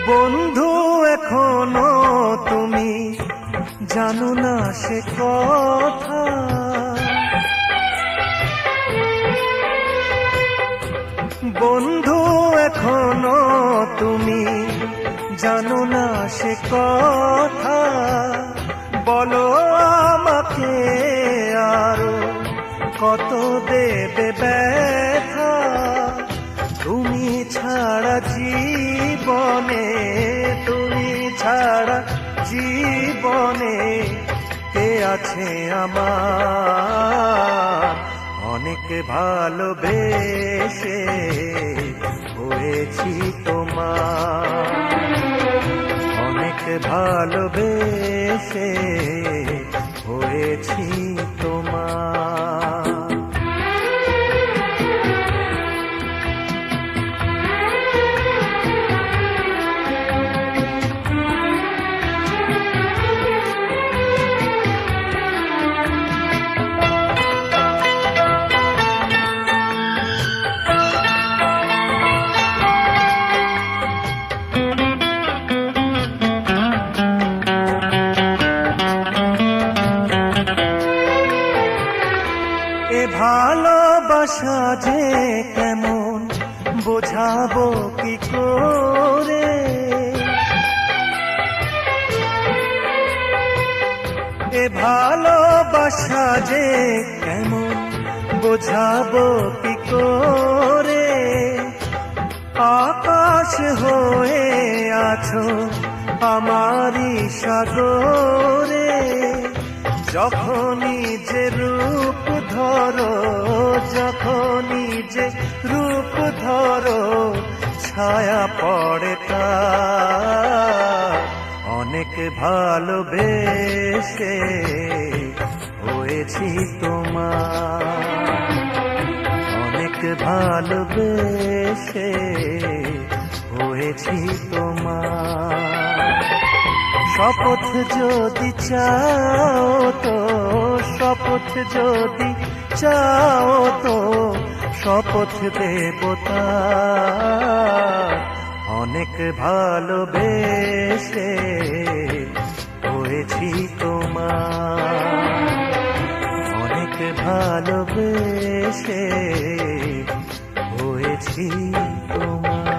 বন্ধু এখনো তুমি জানো না সে কথা, বন্ধু এখনো তুমি জানো না সে কথা। বলো আমাকে আরো কত দেবে ব্যথা, তুমি ছাড়া জীবনে, তুমি ছাড়া জীবনে কে আছে আমার। অনেক ভালোবেসে হয়েছি তোমার, অনেক ভালোবেসে হয়েছি তোমার। এ ভালোবাসা যে কেমন বোঝাবো কি করে, এ ভালোবাসা যে কেমন বোঝাবো কি করে। আকাশ হয়ে আছো আমারই সাগরে, যখনই যে রূপ ধরো, যখনই যে রূপ ধরো ছায়া পড়ে তার। অনেক ভালোবেসে হয়েছি তোমার, অনেক ভালোবেসে হয়েছি তোমার। শপথ যদি চাও তো, শপথ যদি চাও তো শপথ দেবতা। অনেক ভালোবেসে হয়েছি তোমার, অনেক ভালোবেসে হয়েছি তোমার।